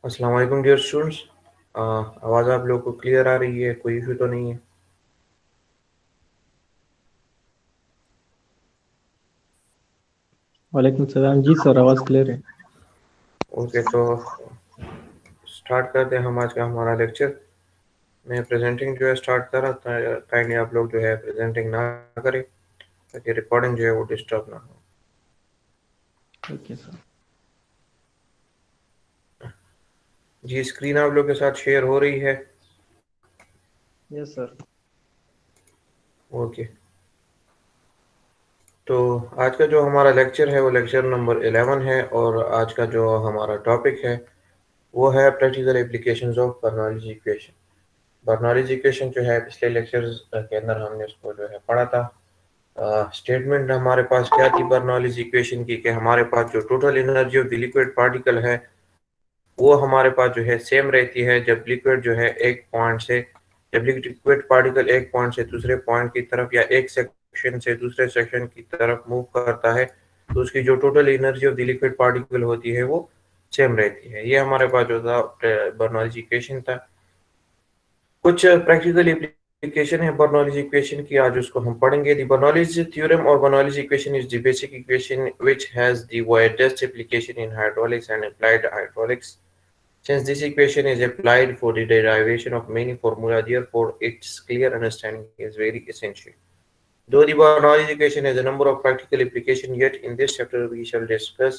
अस्सलाम वालेकुम dear students. आवाज़ आप लोग को क्लियर आ रही है? कोई इशू तो नहीं है? वालेकुम सलाम जी सर, आवाज़ क्लियर है। ओके, तो स्टार्ट करते हैं हम आज का हमारा लेक्चर। मैं प्रेजेंटिंग जो है स्टार्ट कर रहा था, काइंडली आप लोग जो है प्रेजेंटिंग ना करें ताकि रिकॉर्डिंग जो है वो डिस्टर्ब ना हो। Okay sir. जी, स्क्रीन आप लोग के साथ शेयर हो रही है? Yes sir. ओके, तो आज का जो हमारा लेक्चर है वो लेक्चर नंबर 11 है, और आज का जो हमारा टॉपिक है वो है practical applications of Bernoulli's equation. Bernoulli's equation जो है पिछले लेक्चर्स के अंदर हमने उसको जो है पढ़ा था। स्टेटमेंट हमारे पास क्या थी बर्नौलीज इक्वेशन की, कि हमारे पास जो total energy of the liquid particle है वो हमारे पास जो है सेम रहती है जब लिक्विड जो है एक पॉइंट से, जब लिक्विड पार्टिकल एक पॉइंट से दूसरे पॉइंट की तरफ या एक सेक्शन से दूसरे सेक्शन की तरफ मूव करता है, तो उसकी जो total energy of the liquid particle होती है वो सेम रहती है। ये हमारे पास जो था बर्नौलीज इक्वेशन था। कुछ प्रैक्टिकल एप्लीकेशन है बर्नौलीज इक्वेशन की, आज उसको हम पढ़ेंगे। द बर्नौलीज थ्योरम और Bernoulli's equation is the basic equation which has the widest application in hydraulics and applied hydraulics. Since this equation is applied for the derivation of many formula, therefore its clear understanding is very essential. Though the Bernoulli equation has a number of practical applications, yet in this chapter we shall discuss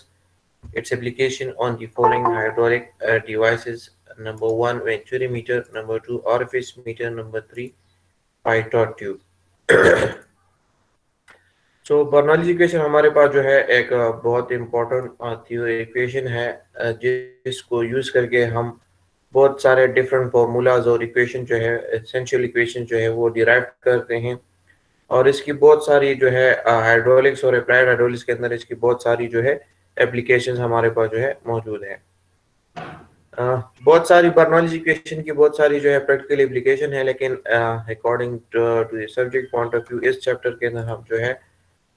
its application on the following hydraulic devices: number one, venturi meter; number two, orifice meter; number three, pitot tube. So Bernoulli equation हमारे पास जो है एक बहुत important equation है, जिसको use करके हम बहुत सारे डिफरेंट फार्मूलाज और इक्वेशन जो है, एसेंशियल इक्वेशन जो है वो डिराइव करते हैं। और इसकी बहुत सारी जो है हाइड्रोलिक्स और अप्लाइड हाइड्रोलिक्स के अंदर इसकी बहुत सारी जो है एप्लीकेशन हमारे पास जो है मौजूद है। बहुत सारी बर्नौलीज इक्वेशन की बहुत सारी जो है प्रैक्टिकल एप्लीकेशन है, लेकिन according to subject point of view इस चैप्टर के अंदर हम जो है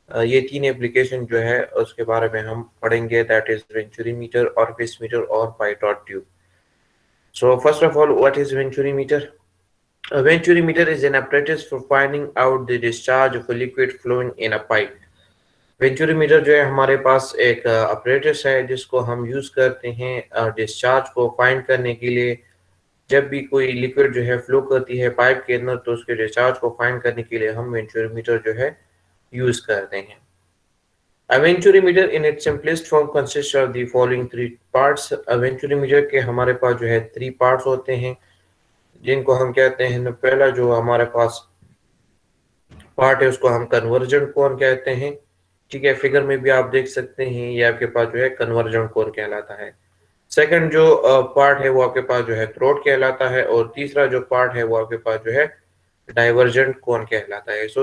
ये तीन एप्लीकेशन जो है उसके बारे में हम पढ़ेंगे, that is venturi meter, orifice meter और pitot tube. So first of all, what is venturi meter? A venturi meter is an apparatus for finding out the discharge of a liquid flowing in a pipe. Venturi meter जो है हमारे पास एक apparatus है जिसको हम use करते हैं discharge को फाइंड करने के लिए। जब भी कोई लिक्विड जो है फ्लो करती है पाइप के अंदर, तो उसके डिस्चार्ज को फाइंड करने के लिए हम वेंचुरी मीटर जो है यूज करते हैं। A venturimeter in its simplest form consists of the following three parts. A venturimeter के हमारे पास जो है 3 पार्ट्स होते हैं, जिनको हम कहते हैं, पहला जो हमारे पास पार्ट है उसको हम कन्वर्जन कोण कहते हैं। ठीक है, फिगर में भी आप देख सकते हैं, ये आपके पास जो है कन्वर्जन कोण कहलाता है। सेकंड जो पार्ट है वो आपके पास जो है थ्रोट कहलाता है, और तीसरा जो पार्ट है वो आपके पास जो है डाइवर्जेंट कोण कहलाता है। सो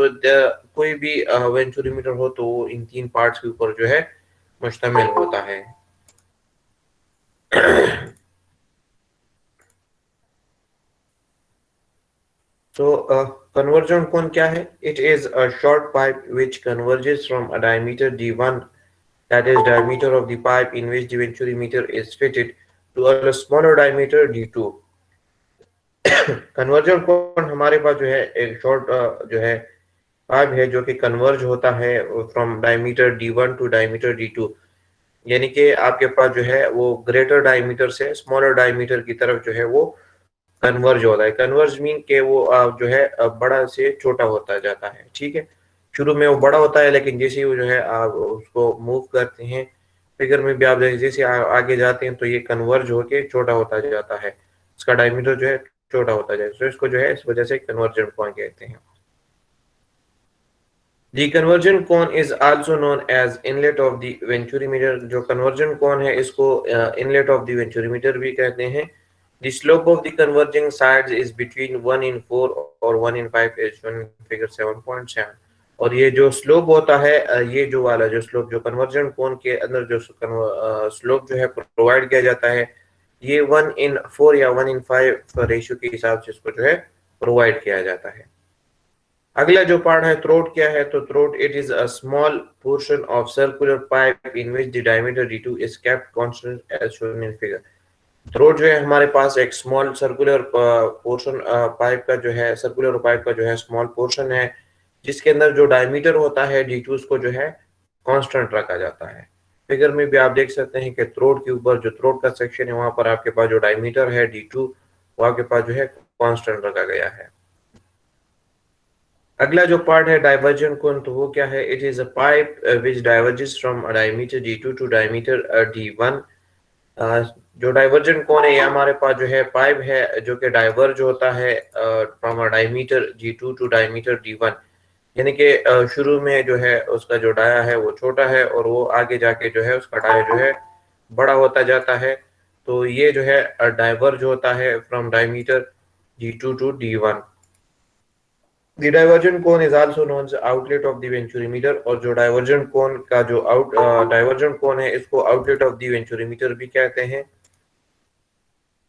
कोई भी वेंचुरीमीटर हो तो वो इन 3 पार्ट्स के ऊपर जो है मुश्तमिल होता है। So, convergent cone क्या है? It is a short pipe which converges from a diameter d1, that is diameter of the pipe in which the venturimeter is fitted, to a smaller diameter d2. Conversion कोण हमारे पास जो है एक short जो है पाइप है जो कि कन्वर्ज होता है from diameter d1 to diameter d2, यानी कि आपके पास जो है वो ग्रेटर डायमीटर से स्मॉलर डायमीटर की तरफ जो है वो कन्वर्ज होता है। कन्वर्ज मीन के वो जो है बड़ा से छोटा होता जाता है। ठीक है, शुरू में वो बड़ा होता है, लेकिन जैसे ही वो जो है आप उसको मूव करते हैं, फिगर में भी आप जैसे आगे जाते हैं तो ये कन्वर्ज होके छोटा होता जाता है, इसका डायमीटर जो है छोटा होता जाए, तो इसको जो है इस वजह से कन्वर्जेंट कोण कहते हैं। The convergent cone is also known as inlet of the venturimeter। जो convergent cone है इसको inlet of the venturimeter भी कहते हैं। The slope of the converging sides is between 1 in 4 or 1 in 5 as shown in figure 7.7। और ये जो slope होता है, ये जो वाला जो स्लोप जो कन्वर्जेंट कोन के अंदर जो स्लोप जो है प्रोवाइड किया जाता है, ये 1 in 4 या 1 in 5 रेशियो के हिसाब से इसको जो है प्रोवाइड किया जाता है। अगला जो पार्ट है थ्रोट क्या है, तो throat it is a small portion of circular pipe in which the diameter d2 is kept constant as shown in figure. Throat जो है हमारे पास एक स्मॉल सर्कुलर पोर्शन पाइप का जो है, सर्कुलर पाइप का जो है स्मॉल पोर्शन है, जिसके अंदर जो डायमीटर होता है D2 उसको जो है कांस्टेंट रखा जाता है। फिगर में भी आप देख सकते हैं कि थ्रोट के ऊपर जो थ्रोट का सेक्शन है वहां पर आपके पास जो डायमीटर है D2 वो आपके पास जो है कांस्टेंट रखा गया है। अगला जो पार्ट है डाइवर्जन कोन, तो वो क्या है? It is a pipe which diverges from diameter D2 to diameter D1। जो डाइवर्जन कोन है ये हमारे पास जो है पाइप है जो कि डाइवर्ज होता है from diameter D2 to diameter D1। यानी कि शुरू में जो है उसका जो डाया है वो छोटा है और वो आगे जाके जो है उसका डाया जो है बड़ा होता जाता है। तो ये जो है डाइवर्ज होता है from diameter D2 to D1। The divergent cone is also known as outlet of the venturi meter, और जो डाइवर्जेंट कोन का जो डाइवर्जेंट कोन है इसको आउटलेट ऑफ द वेंचुरीमीटर भी कहते हैं।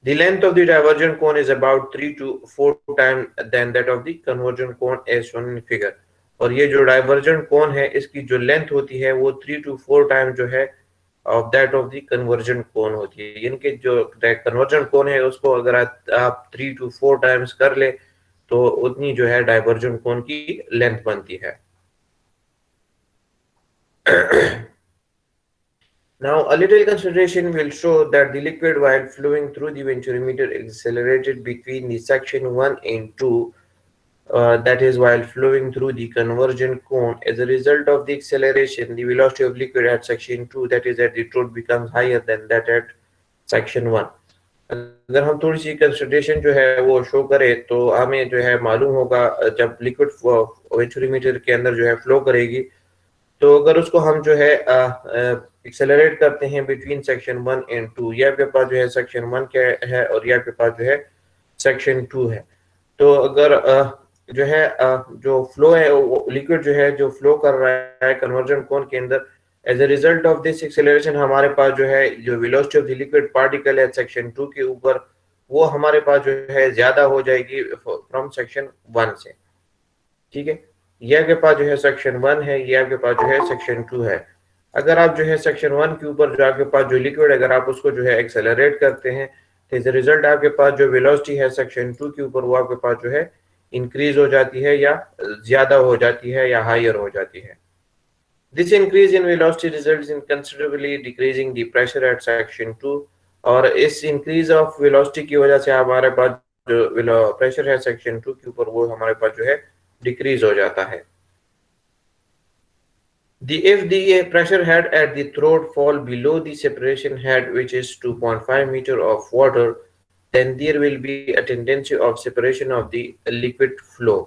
The length of the divergent cone is about 3 to 4 times than that of the convergent cone as shown in figure। और ये जो डाइवर्जेंट कोन है इसकी जो लेंथ होती है वो 3 to 4 टाइम जो है of that of the convergent cone होती है। यानी कि जो कन्वर्जेंट कोन है उसको अगर आप 3 to 4 टाइम्स कर ले तो उतनी जो है डाइवर्जेंट कोन की लेंथ बनती है। Now, a little consideration will show that the liquid while flowing through the venturimeter accelerated between the section 1 and 2, that is while flowing through the convergent cone. As a result of the acceleration, the velocity of liquid at section 2, that is at the throat, becomes higher than that at section 1। अगर हम थोड़ी सी consideration जो है वो show करें तो हमें जो है मालूम होगा जब लिक्विड वेंचुरीमीटर के अंदर जो है फ्लो करेगी तो अगर उसको हम जो है एक्सेलरेट करते हैं बिटवीन सेक्शन 1 and 2, ये आपके पास जो है सेक्शन 1 क्या है और ये आपके पास जो है सेक्शन 2 है। तो अगर जो है जो फ्लो है लिक्विड जो है जो फ्लो कर रहा है कन्वर्जन कोन के अंदर, as a result of this acceleration हमारे पास जो है जो velocity of the liquid particle है सेक्शन 2 के ऊपर वो हमारे पास जो है ज्यादा हो जाएगी फ्रॉम सेक्शन 1 से। ठीक है, ये आपके पास जो है सेक्शन 1 है, ये आपके पास जो है सेक्शन 2 है। अगर आप जो है सेक्शन 1 के ऊपर जो आपके पास जो लिक्विड अगर आप उसको जो है एक्सेलरेट करते हैं तो इस रिजल्ट आपके पास जो वेलोसिटी है सेक्शन 2 के ऊपर वो आपके पास जो है इंक्रीज हो जाती है या ज्यादा हो जाती है या हायर हो जाती है। This increase in velocity results in considerably decreasing the pressure at section 2। और इस इंक्रीज ऑफ वेलोसिटी की वजह से हमारे पास जो प्रेशर है सेक्शन 2 के ऊपर वो हमारे पास जो है डिक्रीज हो जाता है। If the pressure head at the throat fall below the separation head, which is 2.5 meter of water, then there will be a tendency of separation of the liquid flow।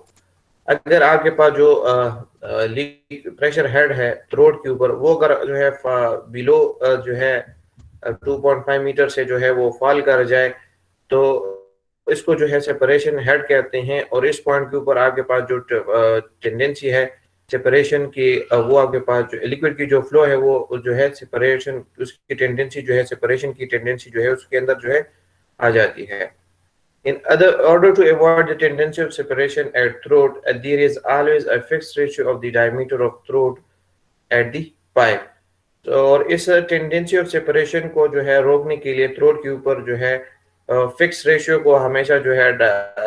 अगर आपके पास जो प्रेशर हेड है throat के ऊपर वो अगर जो है बिलो जो है 2.5 मीटर से जो है वो फॉल कर जाए तो इसको जो है सेपरेशन हेड कहते हैं। और इस पॉइंट के ऊपर आपके पास जो टेंडेंसी है सेपरेशन की वो आपके पास जो लिक्विड की जो फ्लो है वो जो है सेपरेशन उसकी टेंडेंसी जो है सेपरेशन की टेंडेंसी जो है उसके अंदर जो है आ जाती है। In other order to avoid the tendency of separation at throat, there is always a fixed ratio of the diameter of throat at the pipe। तो और इस टेंडेंसी ऑफ सेपरेशन को जो है रोकने के लिए थ्रोट के ऊपर जो है फिक्स रेशियो को हमेशा जो है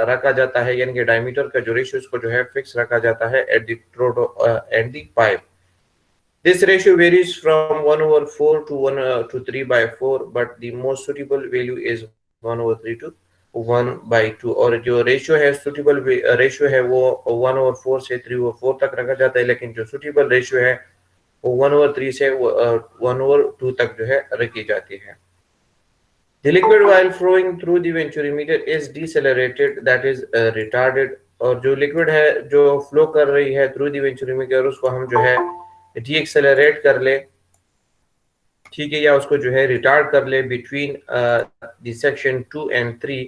रखा जाता है, यानी कि डायमीटर का जो रेशियो उसको जो है फिक्स रखा जाता है at the throat and the pipe. This ratio varies from 1 over 4 to 1 to 3 by 4, but the most suitable value is 1 over 3 to 1 by 2। और जो रेशियो है सुटेबल रेशियो है वो 1 over 4 से 3 over 4 तक रखा जाता है, लेकिन जो सुटेबल रेशियो है वो 1 over 3 से 1 over 2 तक जो है रखी जाती है। The liquid while flowing through the venturimeter is decelerated, that is retarded। और जो लिक्विड है जो फ्लो कर रही है थ्रू दी वेंचुरीमीटर उसको हम जो है डी एक्सेलरेट कर ले, ठीक है, या उसको जो है रिटार्ड कर ले between the section 2 and 3।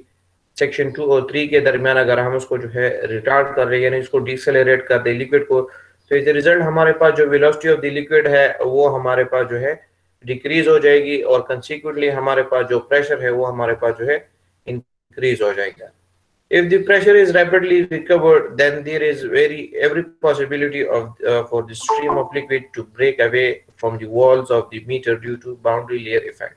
Section 2 और 3 के दरमियान अगर हम उसको जो है रिटार्ड कर रहे हैं यानी इसको डिसेलरेट कर दे लिक्विड को, तो इस रिजल्ट हमारे पास जो वेलोसिटी ऑफ द लिक्विड है वो हमारे पास जो है डिक्रीज हो जाएगी और कंसिक्वेंटली हमारे पास जो प्रेशर है वो हमारे पास जो है इंक्रीज हो जाएगा। If the pressure is rapidly recovered, then there is every possibility of for the stream of liquid to break away from the walls of the meter due to boundary layer effect।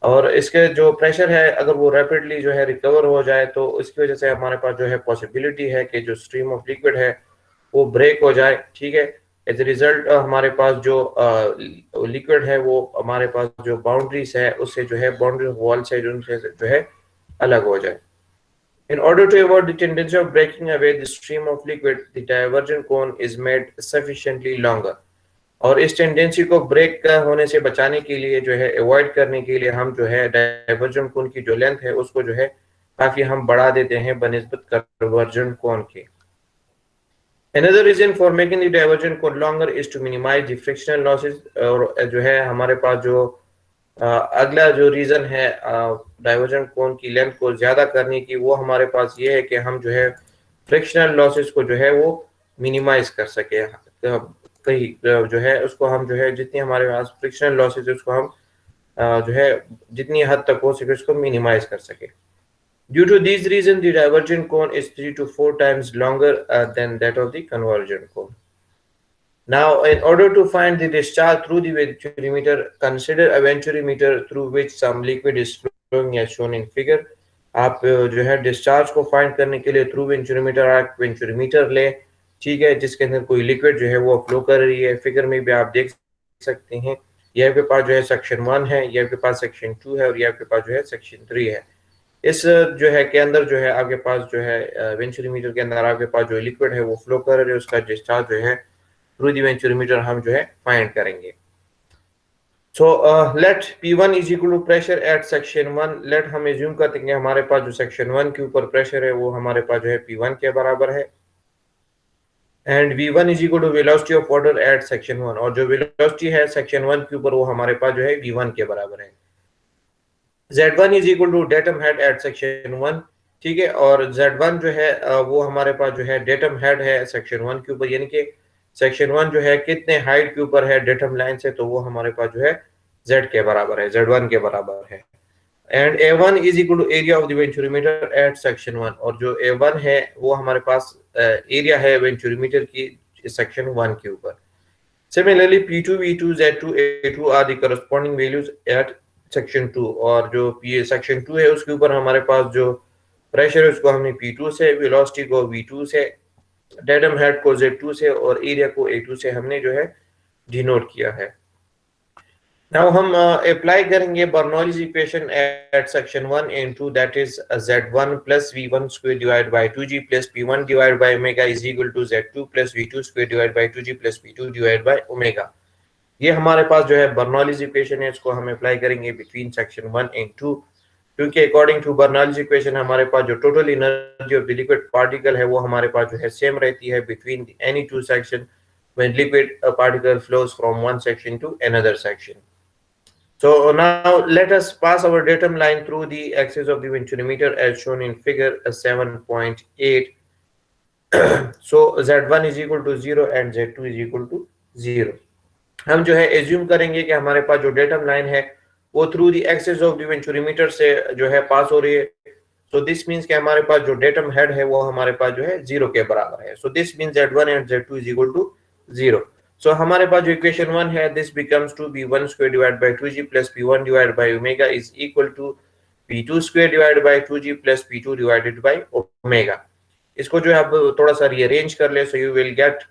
और इसके जो pressure है अगर वो rapidly जो है recover हो जाए तो इसकी वजह से हमारे पास जो है पॉसिबिलिटी है कि जो स्ट्रीम ऑफ लिक्विड है वो ब्रेक हो जाए, ठीक है। एज ए रिजल्ट हमारे पास जो लिक्विड है वो हमारे पास जो बाउंड्रीज है उससे जो है बाउंड्री वॉल से जो है अलग हो जाए। In order to avoid the tendency of breaking away the stream of liquid, the divergent cone is made sufficiently longer. और इस टेंडेंसी को ब्रेक होने से बचाने के लिए जो है अवॉइड करने के लिए हम जो है डाइवर्जेंट कोन की जो लेंथ है उसको जो है काफी हम बढ़ा देते हैं बनिस्बत कन्वर्जेंट कोन के। Another reason for making the divergent cone longer is to minimize the frictional losses। और जो है हमारे पास जो अगला जो रीजन है डाइवर्जेंट कोन की लेंथ को ज्यादा करने की वो हमारे पास ये है कि हम जो है फ्रिक्शनल लॉसेस को जो है वो मिनिमाइज कर सके। कहीं जो है उसको हम जो है जितनी हमारे पास फ्रिक्शनल लॉसेस है उसको हम जो है जितनी हद तक हो सके उसको मिनिमाइज कर सके। Due to these reasons, the divergent cone is 3 to 4 times longer than that of the convergent cone. Now, in order to find the discharge through the venturimeter, consider a venturimeter through which some liquid is flowing as shown in figure। आप जो है discharge को find करने के लिए through venturimeter आप venturimeter ले, ठीक है, जिसके अंदर कोई लिक्विड जो है वो फ्लो कर रही है। फिगर में भी आप देख सकते हैं ये आपके पास जो है सेक्शन 1 है, ये आपके पास सेक्शन 2 है और ये आपके पास जो है सेक्शन 3 है। इस जो है के अंदर जो है आपके पास जो है वेंचुरीमीटर के अंदर आपके पास जो लिक्विड है वो फ्लो कर रही है, उसका डिस्चार्ज जो है थ्रू द वेंचुरीमीटर हम जो है फाइंड करेंगे। So let P1 is equal to pressure at section 1। Let हम एज्यूम करते हैं कि हमारे पास जो सेक्शन 1 के ऊपर प्रेशर है वो हमारे पास जो है P1 के बराबर है। And V1 is equal to velocity of water at section 1। और जो वेलोसिटी है सेक्शन 1 के ऊपर वो हमारे पास जो है V1 के बराबर है। Z1 is equal to datum head at section 1, ठीक है। और Z1 जो है वो हमारे पास जो है डेटम हेड है सेक्शन 1 के ऊपर, यानी कि सेक्शन 1 जो है कितने हाइट के ऊपर है डेटम लाइन से, तो वो हमारे पास जो है Z के बराबर है, Z1 के बराबर है। And A1 is equal to area of the venturi meter at section 1। और जो A1 है वो हमारे पास एरिया है वेंचुरीमीटर की सेक्शन 1 के ऊपर। Similarly, P2, V2, Z2, A2 are the corresponding values at section 2। और जो सेक्शन 2 है उसके ऊपर हमारे पास जो प्रेशर है उसको हमने P2 से, वेलोसिटी को V2 से, डेटम हेड को Z2 से और एरिया को A2 से हमने जो है डिनोट किया है। नाउ हम अप्लाई करेंगे Bernoulli's equation at section 1 and 2, that is Z1 plus V1 square divide by 2G plus P1 divide by omega is equal to Z2 plus V2 square divide by 2G plus P2 divide by omega. ये हमारे पास जो है Bernoulli's equation है, इसको हम apply करेंगे between section 1 and 2, क्योंकि अकॉर्डिंग टू बर्नौलीज इक्वेशन हमारे पास जो total energy of the liquid particle है वो हमारे पास जो है सेम रहती है between any two section when liquid particle flows from one section to another section। So now let us pass our datum line through the axis of the venturimeter as shown in figure 7.8। So Z1 is equal to 0 and Z2 is equal to 0। हम जो है assume करेंगे कि हमारे पास जो datum line है वो through the axis of the venturimeter से जो है पास हो रही है। सो दिस मींस कि हमारे पास जो डेटम हेड है वो हमारे पास जो है 0 के बराबर है। So this means Z1 and Z2 is equal to 0। So हमारे पास जो इक्वेशन 1 है this becomes to B1 square divide by 2G plus P1 divide by omega is equal to P2 square divide by 2G plus P2 divided by omega. इसको जो है आप थोड़ा सा रीअरेंज कर ले, so you will get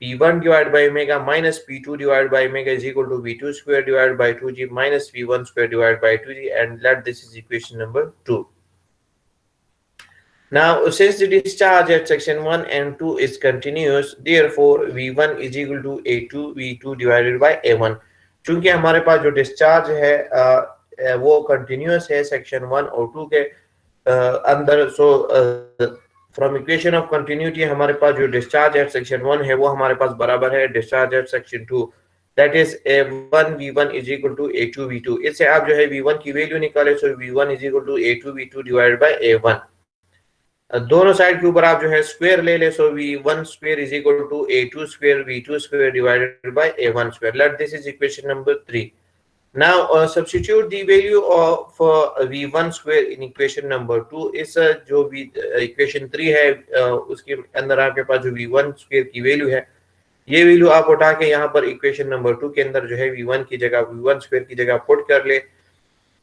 P1 divided by omega minus P2 divided by omega is equal to V2 square divided by 2G minus V1 square divided by 2G, and let this is equation number 2। Now, since the discharge at section 1 and 2 is continuous, therefore V1 is equal to A2 V2 divided by A1। चूंकि हमारे पास जो discharge है वो continuous है section 1 और 2 के अंदर, so from equation of continuity हमारे पास जो डिस्चार्ज एट सेक्शन 1 है वो हमारे पास बराबर है discharge at section 2, that is A1 V1 is equal to A2 V2। इससे आप जो है V1 की वैल्यू निकाले, so V1 is equal to A2 V2 divided by A1। दोनों साइड के ऊपर आप जो है स्क्वायर ले ले, so V1 square is equal to A2 square V2 square divided by A1 square. Let this is equation number 3। Now substitute the value of V1 square in equation number 2। इस जो equation 3 है उसके अंदर आपके पास जो V1 square की value है ये वैल्यू आप उठा के यहाँ पर equation number 2 के अंदर जो है V1 की जगह V1 square की जगह पुट कर ले।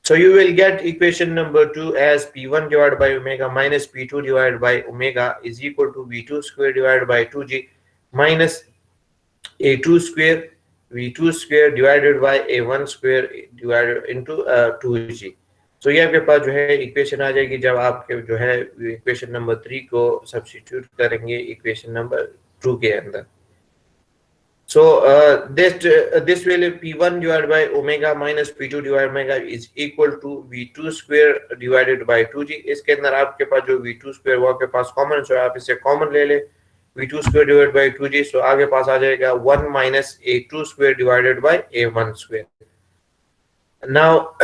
So you will get equation number 2 as P1 divided by omega minus P2 divided by omega is equal to V2 square divided by 2G minus A2 square V2 square divided by A1 square divided into 2G. So ये आपके पास जो है equation आ जाएगी जब आपके जो है इक्वेशन नंबर 3 को सब्स्टिट्यूट करेंगे इक्वेशन नंबर 2 के अंदर. So this will P1 divided by omega minus P2 divided by omega is equal to V2 square divided by 2G. इसके अंदर आपके पास जो V2 square वो आपके पास कॉमन है, आप इसे कॉमन ले ले V2 square divided by 2G. So आगे पास आ जाएगा 1 minus A2 square divided by A1 square. Now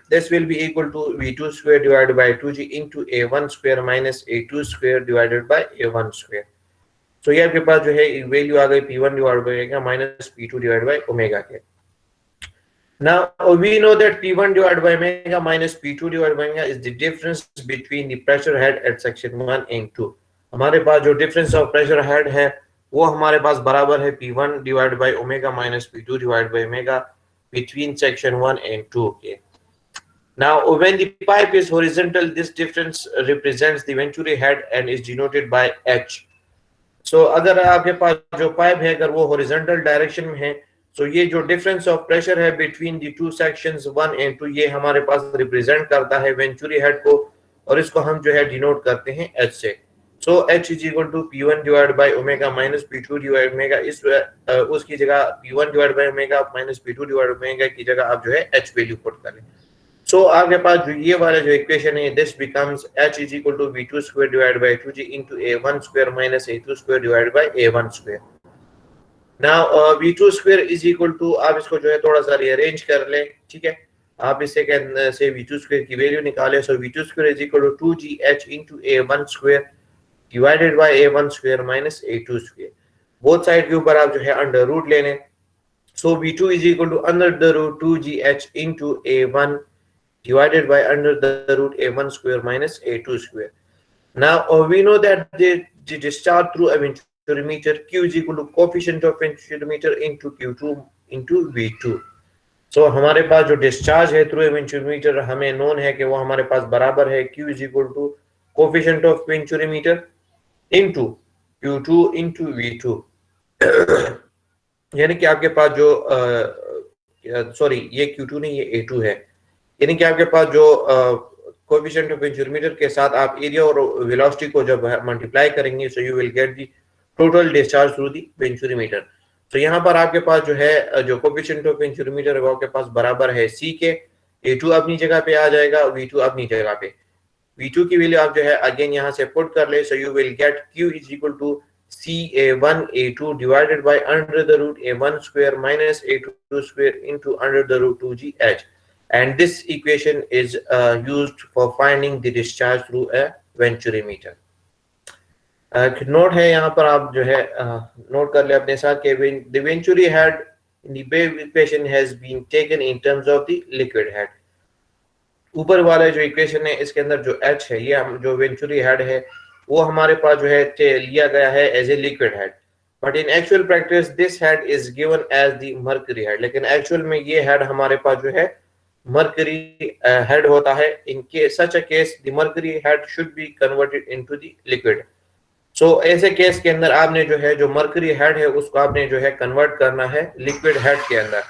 this will be equal to V2 square divided by 2G into A1 square minus A2 square divided by A1 square. So ये आपके पास जो है value आ गई P1 divided by omega minus P2 divided by omega के. Now we know that P1 divided by omega minus P2 divided by omega is the difference between the pressure head at section 1 and 2. हमारे पास जो difference of pressure head है वो हमारे पास बराबर है P1 divided by omega minus P2 divided by omega between section 1 and 2 के. Now when the pipe is horizontal, this difference represents the venturi head and is denoted by H. सो अगर आपके पास जो पाइप है अगर वो हॉरिजॉन्टल डायरेक्शन में है सो ये जो डिफरेंस ऑफ प्रेशर है between the two sections 1 and 2 ये हमारे पास रिप्रेजेंट करता है वेंचुरी हेड को और इसको हम जो है डिनोट करते हैं H से. So H is equal to P1 divide by omega minus P2 divide omega. इस उसकी जगह P1 divide by omega minus P2 divide omega की जगह आप जो है H वैल्यू पुट करें. So आपके पास जो ये वाला जो इक्वेशन है this becomes H is equal to V2 square divided by 2G into A1 square minus A2 square divided by A1 square. Now V2 square is equal to आप इसको जो है थोड़ा सा रीअरेंज कर लें, ठीक है. आप इसे से V2 square की वैल्यू निकालें. So V2 square is equal to 2GH into A1 square divided by A1 square minus A2 square. Both side के ऊपर आप जो है अंडर रूट ले लें. So V2 is equal to under the root 2GH into A1 divided by under the root A1 square minus A2 square. Now we know that the discharge through a venturimeter Q is equal to coefficient of venturimeter into Q2 into V2. So हमारे पास जो discharge है through a venturimeter हमें known है कि वो हमारे पास बराबर है Q is equal to coefficient of venturimeter into Q2 into V2. यानी कि आपके पास जो सॉरी ये Q2 नहीं ये A2 है. यानी कि आपके पास जो कोएफिशिएंट ऑफ वेंचुरीमीटर के साथ आप एरिया और वेलोसिटी को जब मल्टीप्लाई करेंगे सो you will get the total discharge through the venturimeter. तो यहाँ पर आपके पास जो है जो कोएफिशिएंट ऑफ वेंचुरीमीटर है वो आपके पास बराबर है C के. A2 अपनी जगह पे आ जाएगा, V2 अपनी जगह पे. V2 की वैल्यू आप जो है अगेन यहाँ से पुट कर ले. So you will get Q is equal to CA1 A2 divided by under the root A1 square minus A2 square into under the root 2GH. And this equation is used for finding the discharge through a venturimeter. Note है यहाँ पर आप जो है note कर ले अपने साथ कि the venturi head in the above equation has been taken in terms of the liquid head. ऊपर वाला जो इक्वेशन है इसके अंदर जो H है ये हम जो वेंचुरी हेड है वो हमारे पास जो है लिया गया है as a liquid head. But in actual practice this head is given as the mercury head. लेकिन एक्चुअल में ये हेड हमारे पास जो है mercury head होता है. in case such a case the mercury head should be converted into the liquid. so ऐसे केस के अंदर आपने जो है जो mercury head है उसको आपने जो है कन्वर्ट करना है liquid head के अंदर.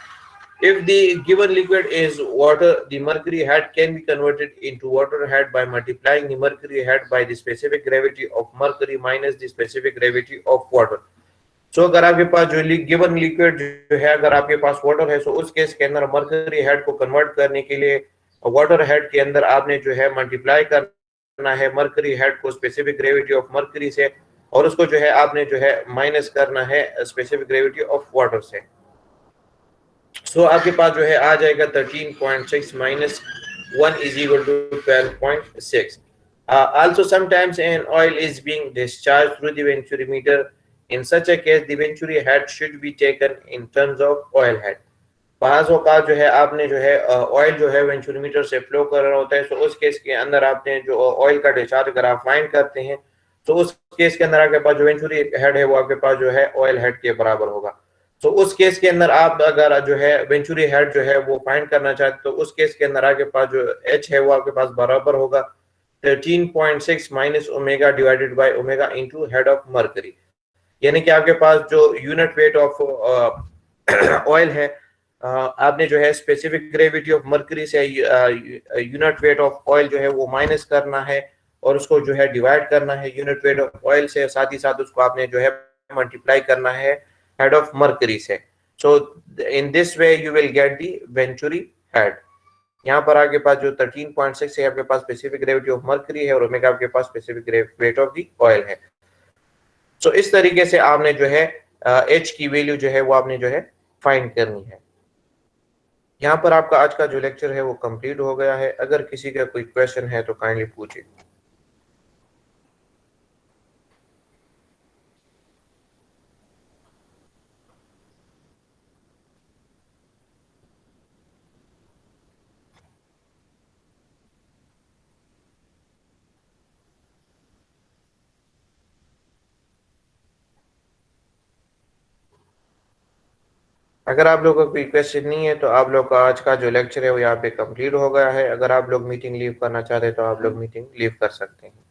if the given liquid is water the mercury head can be converted into water head by multiplying the mercury head by the specific gravity of mercury minus the specific gravity of water. सो अगर आपके पास जो given liquid जो है अगर आपके पास water है सो उस केस के अंदर मर्करी हेड को कन्वर्ट करने के लिए वाटर हेड के अंदर आपने जो है मल्टीप्लाई करना है मर्करी हेड को स्पेसिफिक ग्रेविटी ऑफ मर्करी से और उसको जो है आपने जो है माइनस करना है स्पेसिफिक ग्रेविटी ऑफ वाटर से. सो आपके पास जो है आ जाएगा 13.6 minus 1 is equal to 12.6. Also sometimes an oil is being discharged through the venturimeter. In such a case, the venturi head should be taken in terms of oil head. बाज़ औक़ात जो है आपने जो है ऑयल जो है वेंचुरीमीटर से फ्लो कर रहा होता है. सो उस केस के अंदर आपने जो ऑयल का डिस्चार्ज अगर आप फाइंड करते हैं तो उस केस के अंदर आपके पास जो वेंचुरी हेड है वो आपके पास जो है ऑयल हेड के बराबर होगा. तो उस केस के अंदर आप अगर जो है वेंचुरी हेड जो है वो फाइंड करना चाहते तो उस केस के अंदर आपके पास जो एच है वो आपके पास बराबर होगा 13.6 minus omega divided by omega into head of mercury. यानी कि आपके पास जो यूनिट वेट ऑफ ऑयल है, आपने जो है स्पेसिफिक ग्रेविटी ऑफ मर्करी से यूनिट वेट ऑफ ऑयल जो है वो माइनस करना है और उसको जो है डिवाइड करना है यूनिट वेट ऑफ ऑयल से, साथ ही साथ उसको आपने जो है मल्टीप्लाई करना है हेड ऑफ मर्करी से। So in this way you will get the venturi head. यहाँ पर आपके पास जो 13.6 है आपके पास स्पेसिफिक ग्रेविटी ऑफ मर्करी है और ओमेगा आपके पास specific weight of the oil है। सो इस तरीके से आपने जो है एच की वैल्यू जो है वो आपने जो है फाइंड करनी है। यहाँ पर आपका आज का जो लेक्चर है वो कंप्लीट हो गया है। अगर किसी का कोई क्वेश्चन है तो काइंडली पूछिए। अगर आप लोगों का कोई क्वेश्चन नहीं है तो आप लोग का आज का जो लेक्चर है वो यहाँ पे कंप्लीट हो गया है। अगर आप लोग मीटिंग लीव करना चाहते हैं तो आप लोग मीटिंग लीव कर सकते हैं।